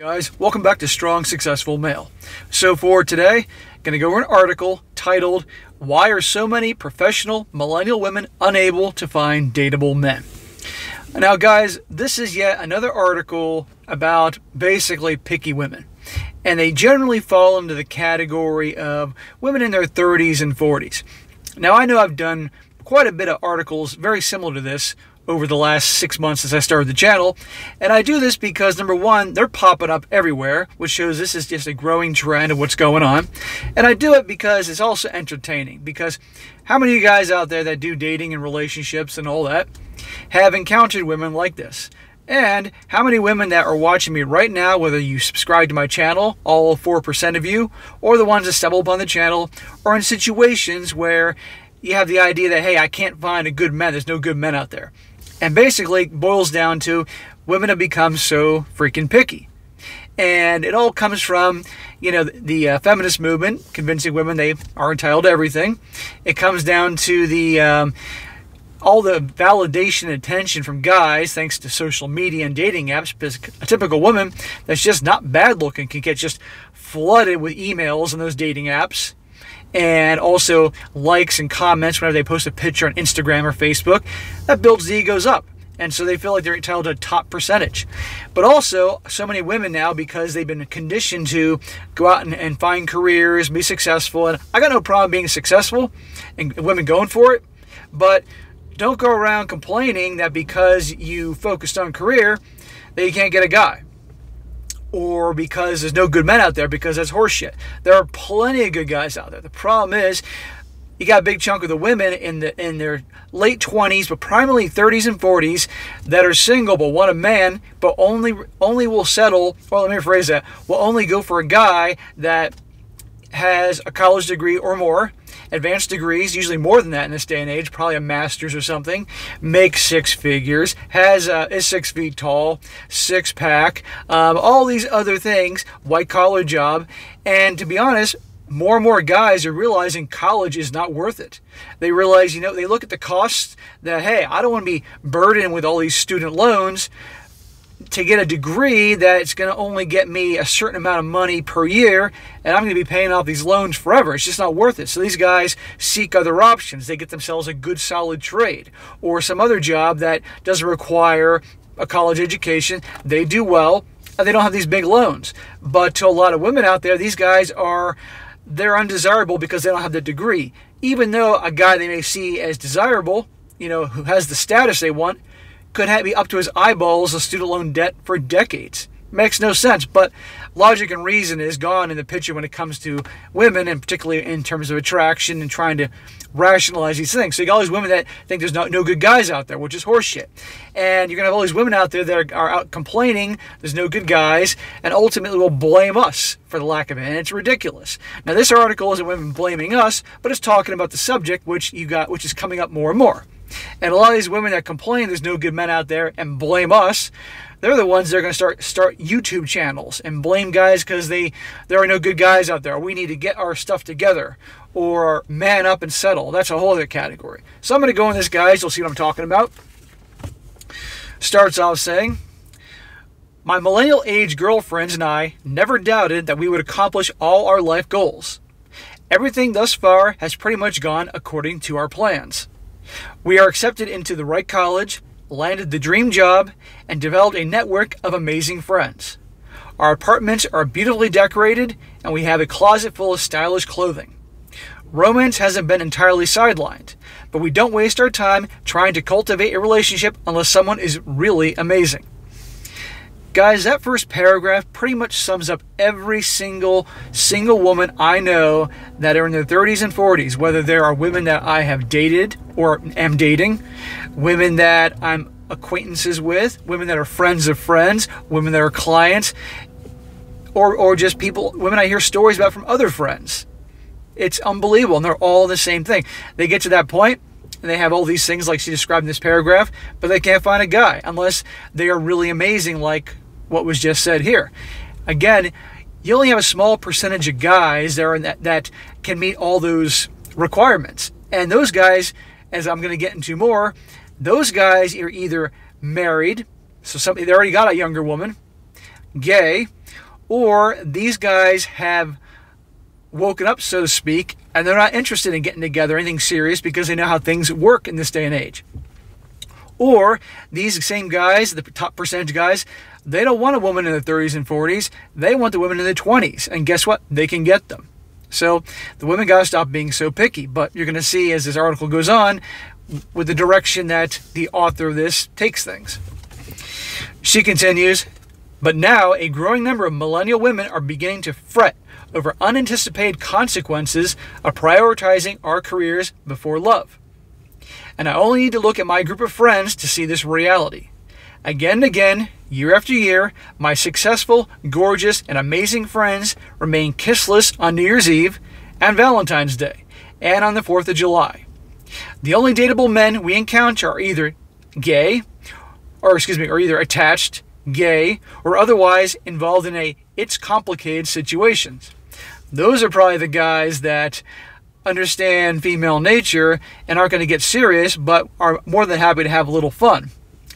Guys, welcome back to Strong Successful Male. So for today, I'm going to go over an article titled, "Why Are So Many Professional Millennial Women Unable to Find Dateable Men?" Now guys, this is yet another article about basically picky women. And they generally fall into the category of women in their 30s and 40s. Now I know I've done quite a bit of articles very similar to this over the last 6 months since I started the channel. And I do this because, number one, they're popping up everywhere, which shows this is just a growing trend of what's going on. And I do it because it's also entertaining. Because how many of you guys out there that do dating and relationships and all that have encountered women like this? And how many women that are watching me right now, whether you subscribe to my channel, all 4% of you, or the ones that stumble upon the channel, are in situations where you have the idea that, hey, I can't find a good man, there's no good men out there. And basically it boils down to women have become so freaking picky. And it all comes from, the feminist movement, convincing women they are entitled to everything. It comes down to the all the validation and attention from guys thanks to social media and dating apps, because a typical woman that's just not bad looking can get just flooded with emails on those dating apps. And also likes and comments whenever they post a picture on Instagram or Facebook. That builds the egos up. And so they feel like they're entitled to a top percentage. But also, so many women now, because they've been conditioned to go out and find careers, be successful. And I got no problem being successful and women going for it. But don't go around complaining that because you focused on career, that you can't get a guy. Or because there's no good men out there, because that's horseshit. There are plenty of good guys out there. The problem is, you got a big chunk of the women in their late 20s, but primarily 30s and 40s, that are single but want a man, but only will settle, or let me rephrase that, will only go for a guy that has a college degree or more, advanced degrees, usually more than that in this day and age, probably a master's or something, makes 6 figures, is 6 feet tall, 6-pack, all these other things, white collar job. And to be honest, more and more guys are realizing college is not worth it. They realize, they look at the costs that, hey, I don't want to be burdened with all these student loans to get a degree that's going to only get me a certain amount of money per year, and I'm going to be paying off these loans forever. It's just not worth it. So these guys seek other options. They get themselves a good solid trade or some other job that doesn't require a college education. They do well, and they don't have these big loans. But to a lot of women out there, these guys they're undesirable because they don't have the degree. Even though a guy they may see as desirable, who has the status they want, could be up to his eyeballs of student loan debt for decades. Makes no sense, but logic and reason is gone in the picture when it comes to women, and particularly in terms of attraction and trying to rationalize these things. So you got all these women that think there's no good guys out there, which is horseshit. And you're going to have all these women out there that are out complaining there's no good guys, and ultimately will blame us for the lack of it. And it's ridiculous. Now this article isn't women blaming us, but it's talking about the subject which is coming up more and more. And a lot of these women that complain there's no good men out there and blame us, they're the ones that are going to start YouTube channels and blame guys because there are no good guys out there. We need to get our stuff together or man up and settle. That's a whole other category. So I'm going to go in this, guys. You'll see what I'm talking about. Starts off saying, "My millennial age girlfriends and I never doubted that we would accomplish all our life goals. Everything thus far has pretty much gone according to our plans. We are accepted into the right college, landed the dream job, and developed a network of amazing friends. Our apartments are beautifully decorated, and we have a closet full of stylish clothing. Romance hasn't been entirely sidelined, but we don't waste our time trying to cultivate a relationship unless someone is really amazing." Guys, that first paragraph pretty much sums up every single woman I know that are in their 30s and 40s, whether there are women that I have dated or am dating, women that I'm acquaintances with, women that are friends of friends, women that are clients, or just women I hear stories about from other friends. It's unbelievable, and they're all the same thing. They get to that point, and they have all these things like she described in this paragraph, but they can't find a guy unless they are really amazing like what was just said here. Again, you only have a small percentage of guys that can meet all those requirements. And those guys, as I'm going to get into more, those guys are either married, so they already got a younger woman, gay, or these guys have woken up, so to speak, and they're not interested in getting together, anything serious, because they know how things work in this day and age. Or these same guys, the top percentage guys, they don't want a woman in their 30s and 40s. They want the women in their 20s. And guess what? They can get them. So the women got to stop being so picky. But you're going to see as this article goes on with the direction that the author of this takes things. She continues, but now a growing number of millennial women are beginning to fret over unanticipated consequences of prioritizing our careers before love. And I only need to look at my group of friends to see this reality. Again and again, year after year, my successful, gorgeous, and amazing friends remain kissless on New Year's Eve and Valentine's Day and on the 4th of July. The only dateable men we encounter are either either attached, gay, or otherwise involved in it's complicated situations. Those are probably the guys that understand female nature and aren't going to get serious, but are more than happy to have a little fun.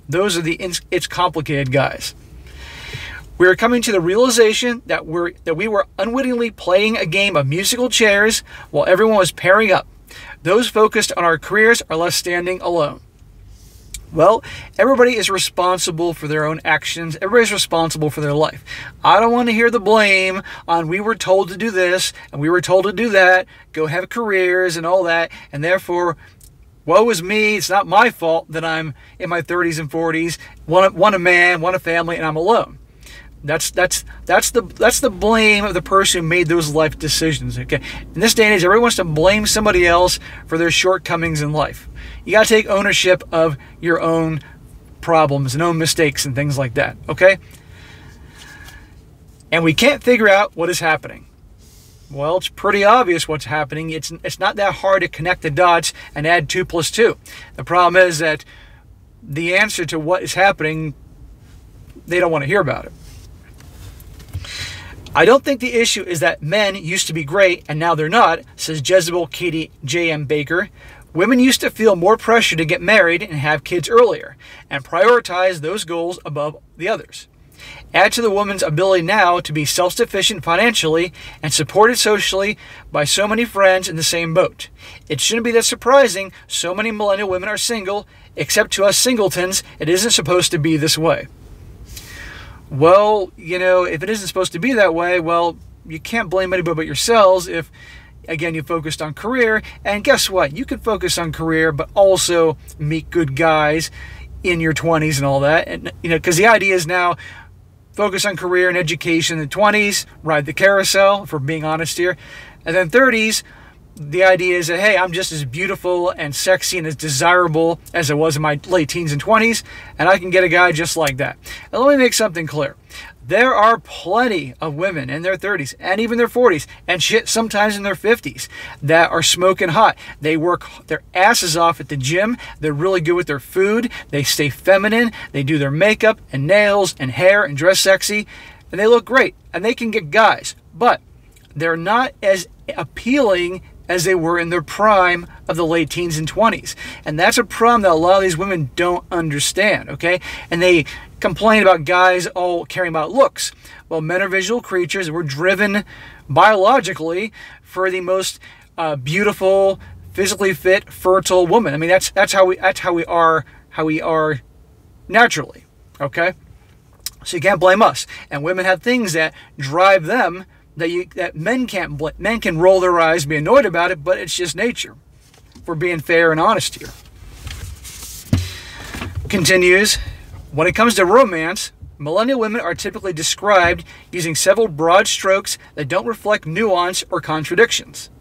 Those are the it's complicated guys. We are coming to the realization that we were unwittingly playing a game of musical chairs while everyone was pairing up. Those focused on our careers are left standing alone. Well, everybody is responsible for their own actions. Everybody's responsible for their life. I don't want to hear the blame on we were told to do this and we were told to do that, go have careers and all that, and therefore, woe is me, it's not my fault that I'm in my 30s and 40s, want a man, want a family, and I'm alone. That's the blame of the person who made those life decisions. Okay, in this day and age, everyone wants to blame somebody else for their shortcomings in life. You got to take ownership of your own problems and own mistakes and things like that. Okay, and we can't figure out what is happening. Well, it's pretty obvious what's happening. It's not that hard to connect the dots and add 2 plus 2. The problem is that the answer to what is happening, they don't want to hear about it. I don't think the issue is that men used to be great and now they're not, says Jezebel Katie J.M. Baker. Women used to feel more pressure to get married and have kids earlier and prioritize those goals above the others. Add to the woman's ability now to be self-sufficient financially and supported socially by so many friends in the same boat. It shouldn't be that surprising so many millennial women are single, except to us singletons, it isn't supposed to be this way. Well, if it isn't supposed to be that way, well, you can't blame anybody but yourselves if, again, you focused on career. And guess what? You could focus on career, but also meet good guys in your 20s and all that. And, because the idea is now focus on career and education in the 20s, ride the carousel, if we're being honest here. And then 30s, the idea is that, hey, I'm just as beautiful and sexy and as desirable as I was in my late teens and 20s, and I can get a guy just like that. And let me make something clear. There are plenty of women in their 30s and even their 40s, and shit, sometimes in their 50s, that are smoking hot. They work their asses off at the gym. They're really good with their food. They stay feminine. They do their makeup and nails and hair and dress sexy, and they look great, and they can get guys. But they're not as appealing as they were in their prime of the late teens and 20s. And that's a problem that a lot of these women don't understand, okay? And they complain about guys all caring about looks. Well, men are visual creatures. We're driven biologically for the most beautiful, physically fit, fertile woman. I mean, that's how we are naturally, okay? So you can't blame us. And women have things that drive them that men can't blame. Men can roll their eyes, be annoyed about it, but it's just nature. If we're being fair and honest here. Continues, when it comes to romance, millennial women are typically described using several broad strokes that don't reflect nuance or contradictions.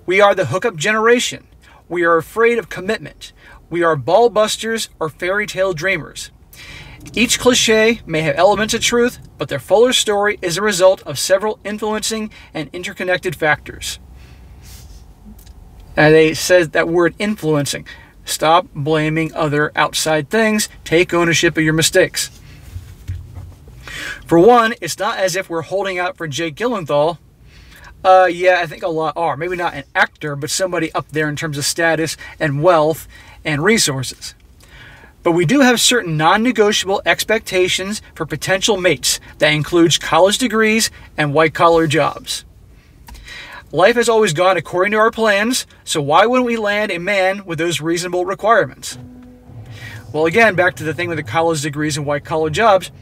We are the hookup generation. We are afraid of commitment. We are ball busters or fairy tale dreamers. Each cliche may have elements of truth, but their fuller story is a result of several influencing and interconnected factors. And they said that word influencing. Stop blaming other outside things. Take ownership of your mistakes. For one, it's not as if we're holding out for Jake Gyllenhaal. Yeah, I think a lot are. Maybe not an actor, but somebody up there in terms of status and wealth and resources. But we do have certain non-negotiable expectations for potential mates that includes college degrees and white-collar jobs. Life has always gone according to our plans, so why wouldn't we land a man with those reasonable requirements? Well, again, back to the thing with the college degrees and white-collar jobs.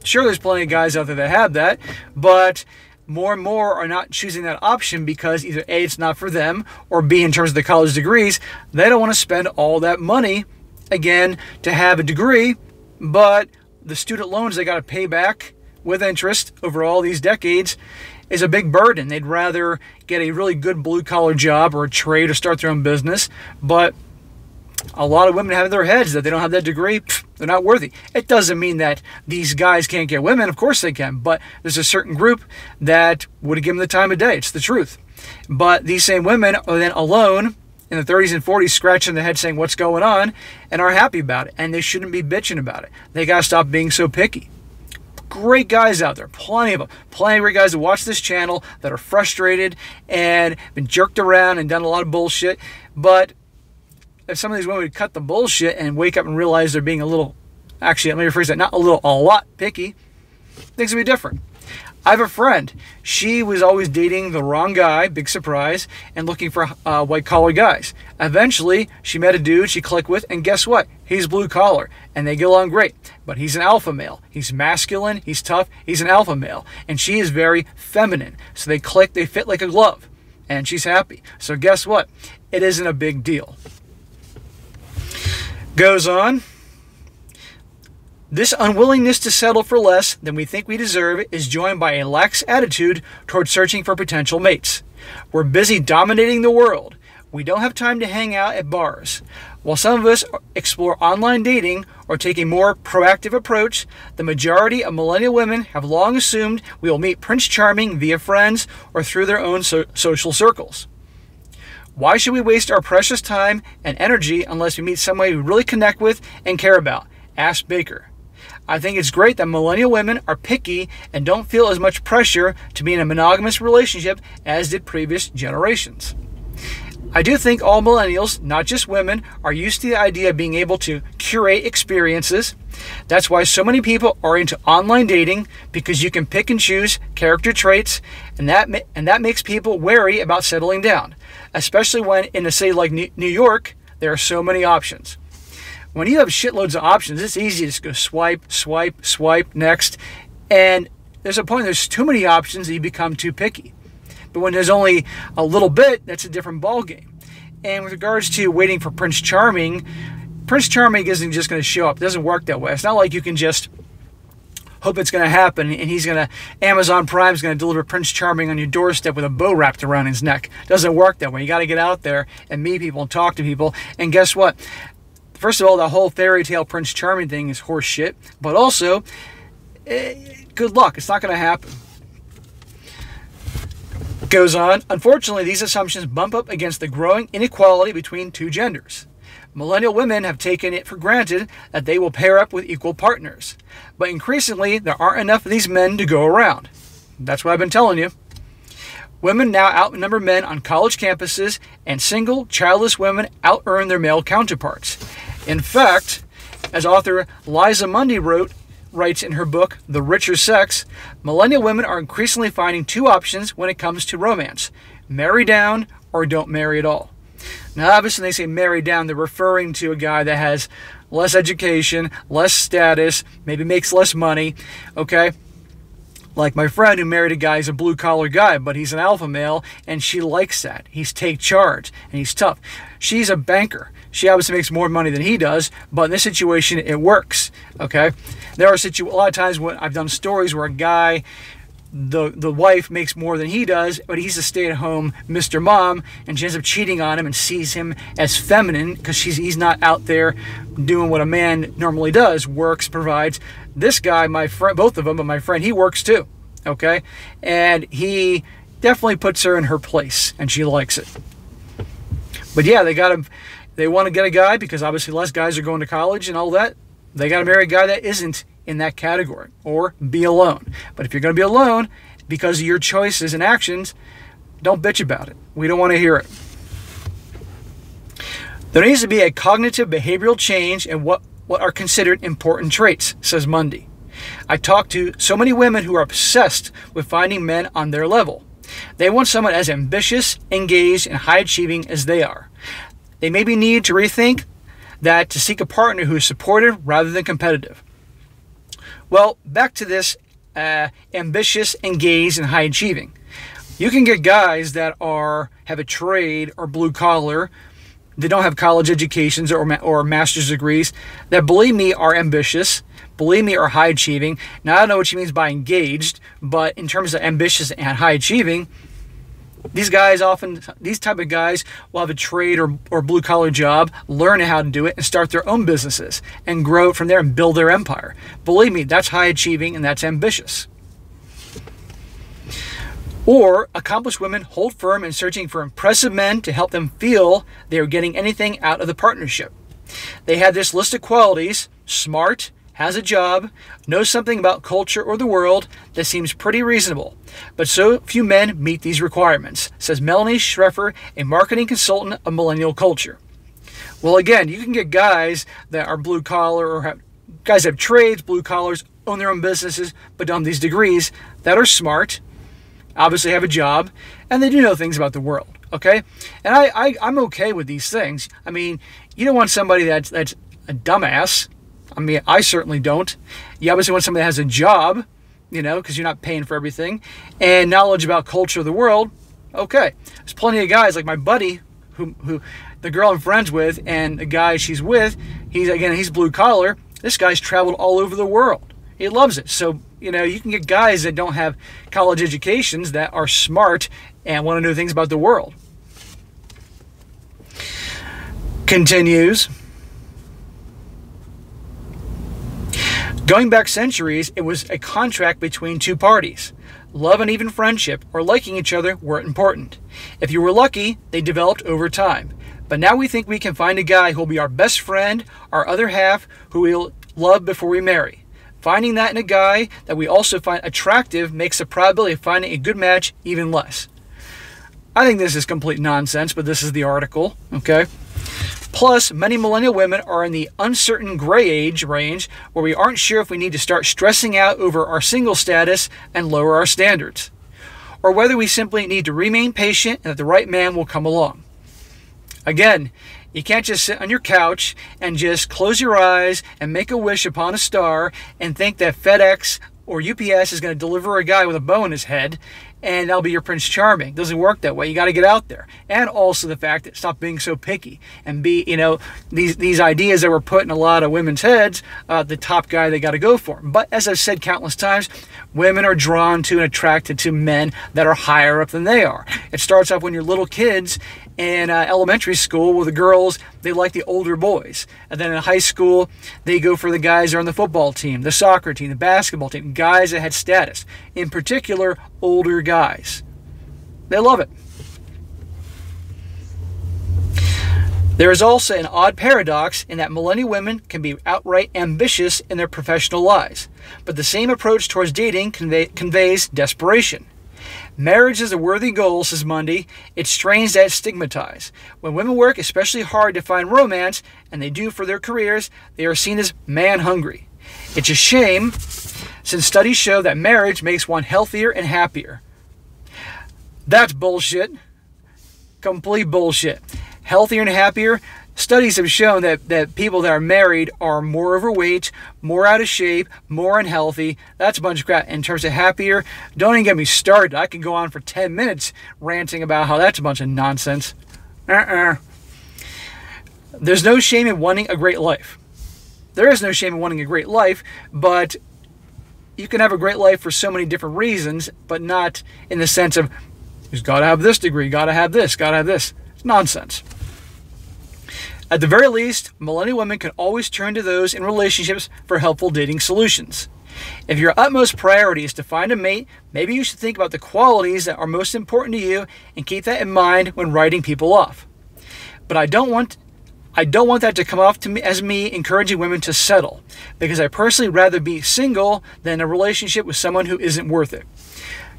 Sure, there's plenty of guys out there that have that, but more and more are not choosing that option because either A, it's not for them, or B, in terms of the college degrees, they don't want to spend all that money, again, to have a degree, but the student loans they got to pay back with interest over all these decades is a big burden. They'd rather get a really good blue-collar job or a trade or start their own business, but a lot of women have in their heads that they don't have that degree, they're not worthy. It doesn't mean that these guys can't get women. Of course they can, but there's a certain group that would give them the time of day. It's the truth. But these same women are then alone in the 30s and 40s scratching their head saying what's going on and are happy about it. And they shouldn't be bitching about it. They got to stop being so picky. Great guys out there, plenty of them. Plenty of great guys that watch this channel that are frustrated and been jerked around and done a lot of bullshit. But if some of these women would cut the bullshit and wake up and realize they're being a little, actually, let me rephrase that, not a little, a lot picky, things would be different. I have a friend. She was always dating the wrong guy, big surprise, and looking for white-collar guys. Eventually, she met a dude she clicked with, and guess what? He's blue-collar, and they get along great. But he's an alpha male. He's masculine, he's tough, he's an alpha male. And she is very feminine. So they click, they fit like a glove, and she's happy. So guess what? It isn't a big deal. Goes on. This unwillingness to settle for less than we think we deserve is joined by a lax attitude toward searching for potential mates. We're busy dominating the world. We don't have time to hang out at bars. While some of us explore online dating or take a more proactive approach, the majority of millennial women have long assumed we will meet Prince Charming via friends or through their own social circles. Why should we waste our precious time and energy unless we meet somebody we really connect with and care about? Asked Baker. I think it's great that millennial women are picky and don't feel as much pressure to be in a monogamous relationship as did previous generations. I do think all millennials, not just women, are used to the idea of being able to curate experiences. That's why so many people are into online dating, because you can pick and choose character traits, and that makes people wary about settling down, especially when in a city like New York, there are so many options. When you have shitloads of options, it's easy to just go swipe, swipe, swipe, next, and there's a point there's too many options that you become too picky. But when there's only a little bit, that's a different ballgame. And with regards to waiting for Prince Charming isn't just going to show up. It doesn't work that way. It's not like you can just hope it's going to happen and Amazon Prime's going to deliver Prince Charming on your doorstep with a bow wrapped around his neck. It doesn't work that way. You got to get out there and meet people and talk to people. And guess what? First of all, the whole fairy tale Prince Charming thing is horse shit. But also, good luck. It's not going to happen. Goes on. Unfortunately, these assumptions bump up against the growing inequality between two genders. Millennial women have taken it for granted that they will pair up with equal partners. But increasingly, there aren't enough of these men to go around. That's what I've been telling you. Women now outnumber men on college campuses, and single, childless women out-earn their male counterparts. In fact, as author Liza Mundy writes in her book, The Richer Sex, millennial women are increasingly finding two options when it comes to romance. Marry down or don't marry at all. Now, obviously, when they say marry down, they're referring to a guy that has less education, less status, maybe makes less money, okay? Like my friend who married a guy, he's a blue-collar guy, but he's an alpha male, and she likes that. He's take charge, and he's tough. She's a banker. She obviously makes more money than he does, but in this situation, it works, okay? There are a lot of times when I've done stories where a guy, the wife makes more than he does, but he's a stay-at-home Mr. Mom, and she ends up cheating on him and sees him as feminine because he's not out there doing what a man normally does, works, provides. This guy, my friend, both of them, but my friend, he works too, okay? And he definitely puts her in her place, and she likes it. But yeah, they want to get a guy because obviously less guys are going to college and all that. They got to marry a guy that isn't in that category, or be alone. But if you're going to be alone because of your choices and actions, don't bitch about it. We don't want to hear it. There needs to be a cognitive behavioral change in what what are considered important traits, says Mundy. I talk to so many women who are obsessed with finding men on their level. They want someone as ambitious, engaged, and high-achieving as they are. They maybe need to rethink that to seek a partner who is supportive rather than competitive. Well, back to this ambitious, engaged, and high-achieving. You can get guys that have a trade or blue collar. They don't have college educations or master's degrees that, believe me, are ambitious, believe me, are high achieving. Now, I don't know what she means by engaged, but in terms of ambitious and high achieving, these type of guys will have a trade or blue collar job, learn how to do it, and start their own businesses and grow from there and build their empire. Believe me, that's high achieving and that's ambitious. Or accomplished women hold firm in searching for impressive men to help them feel they are getting anything out of the partnership. They have this list of qualities: smart, has a job, knows something about culture or the world. That seems pretty reasonable. But so few men meet these requirements, says Melanie Schreffer, a marketing consultant of Millennial culture. Well, again, you can get guys that are blue collar or guys that have trades, blue collars, own their own businesses, but don't have these degrees, that are smart, obviously have a job, and they do know things about the world, okay? And I'm okay with these things. I mean, you don't want somebody that's a dumbass. I mean, I certainly don't. You obviously want somebody that has a job, because you're not paying for everything, and knowledge about culture of the world. Okay. There's plenty of guys like my buddy, who the girl I'm friends with, and the guy she's with, he's blue collar. This guy's traveled all over the world. He loves it. So, you can get guys that don't have college educations that are smart and want to know things about the world. Continues. Going back centuries, it was a contract between two parties. Love and even friendship or liking each other weren't important. If you were lucky, they developed over time. But now we think we can find a guy who will be our best friend, our other half, who we'll love before we marry. Finding that in a guy that we also find attractive makes the probability of finding a good match even less. I think this is complete nonsense, but this is the article, okay? Plus, many millennial women are in the uncertain gray age range where we aren't sure if we need to start stressing out over our single status and lower our standards, or whether we simply need to remain patient and that the right man will come along. Again, you can't just sit on your couch and just close your eyes and make a wish upon a star and think that FedEx or UPS is going to deliver a guy with a bow in his head and that'll be your Prince Charming. It doesn't work that way. You got to get out there. And also the fact that stop being so picky and be, these ideas that were put in a lot of women's heads, the top guy they got to go for. But as I've said countless times, women are drawn to and attracted to men that are higher up than they are. It starts off when you're little kids in elementary school with the girls, they like the older boys. And then in high school, they go for the guys that are on the football team, the soccer team, the basketball team, guys that had status. In particular, older guys. They love it. There is also an odd paradox in that millennial women can be outright ambitious in their professional lives, but the same approach towards dating conveys desperation. Marriage is a worthy goal, says Mundy. It's strange that it's stigmatized. When women work especially hard to find romance, and they do for their careers, they are seen as man-hungry. It's a shame, since studies show that marriage makes one healthier and happier. That's bullshit. Complete bullshit. Healthier and happier? Studies have shown that people that are married are more overweight, more out of shape, more unhealthy. That's a bunch of crap. In terms of happier, don't even get me started. I can go on for 10 minutes ranting about how that's a bunch of nonsense. There's no shame in wanting a great life. There is no shame in wanting a great life, but you can have a great life for so many different reasons, but not in the sense of, you've got to have this degree, got to have this, got to have this. It's nonsense. At the very least, millennial women can always turn to those in relationships for helpful dating solutions. If your utmost priority is to find a mate, maybe you should think about the qualities that are most important to you and keep that in mind when writing people off. But I don't want that to come off to me as me encouraging women to settle, because I personally rather be single than in a relationship with someone who isn't worth it.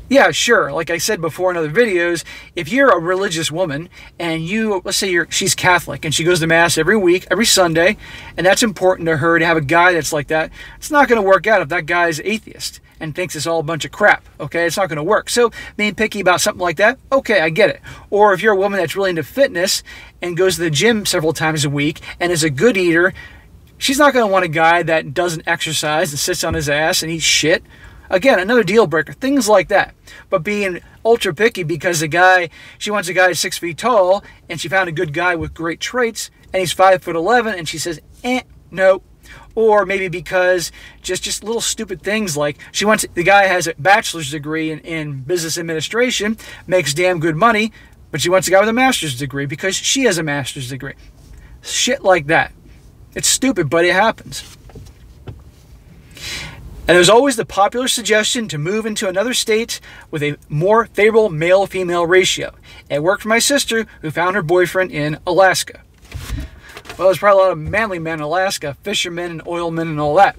Yeah, sure. Like I said before in other videos, if you're a religious woman and let's say she's Catholic and she goes to Mass every week, every Sunday, and that's important to her to have a guy that's like that, it's not going to work out if that guy is atheist and thinks it's all a bunch of crap, okay? It's not going to work. So being picky about something like that, okay, I get it. Or if you're a woman that's really into fitness and goes to the gym several times a week and is a good eater, she's not going to want a guy that doesn't exercise and sits on his ass and eats shit. Again, another deal breaker, things like that. But being ultra picky because she wants a guy 6 feet tall and she found a good guy with great traits and he's 5'11" and she says, no. Or maybe because just little stupid things like the guy has a bachelor's degree in business administration, makes damn good money, but she wants a guy with a master's degree because she has a master's degree. Shit like that. It's stupid, but it happens. And there's always the popular suggestion to move into another state with a more favorable male-female ratio. It worked for my sister, who found her boyfriend in Alaska. Well, there's probably a lot of manly men in Alaska, fishermen and oilmen and all that.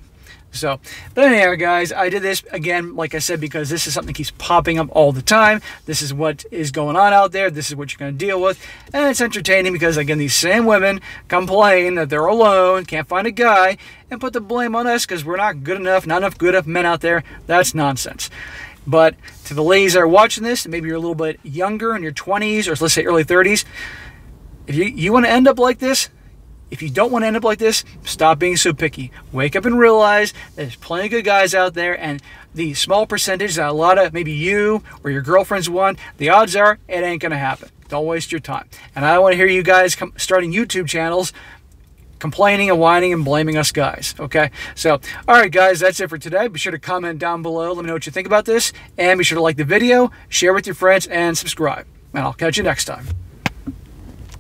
So, but anyhow, guys, I did this, again, like I said, because this is something that keeps popping up all the time. This is what is going on out there. This is what you're going to deal with. And it's entertaining because, again, these same women complain that they're alone, can't find a guy, and put the blame on us because we're not good enough, not enough good enough men out there. That's nonsense. But to the ladies that are watching this, maybe you're a little bit younger, in your 20s, or let's say early 30s, if you want to end up like this, if you don't want to end up like this, stop being so picky. Wake up and realize there's plenty of good guys out there, and the small percentage that a lot of maybe you or your girlfriends want, the odds are it ain't going to happen. Don't waste your time. And I don't want to hear you guys starting YouTube channels complaining and whining and blaming us guys, okay? So, all right, guys, that's it for today. Be sure to comment down below. Let me know what you think about this, and be sure to like the video, share with your friends, and subscribe. And I'll catch you next time.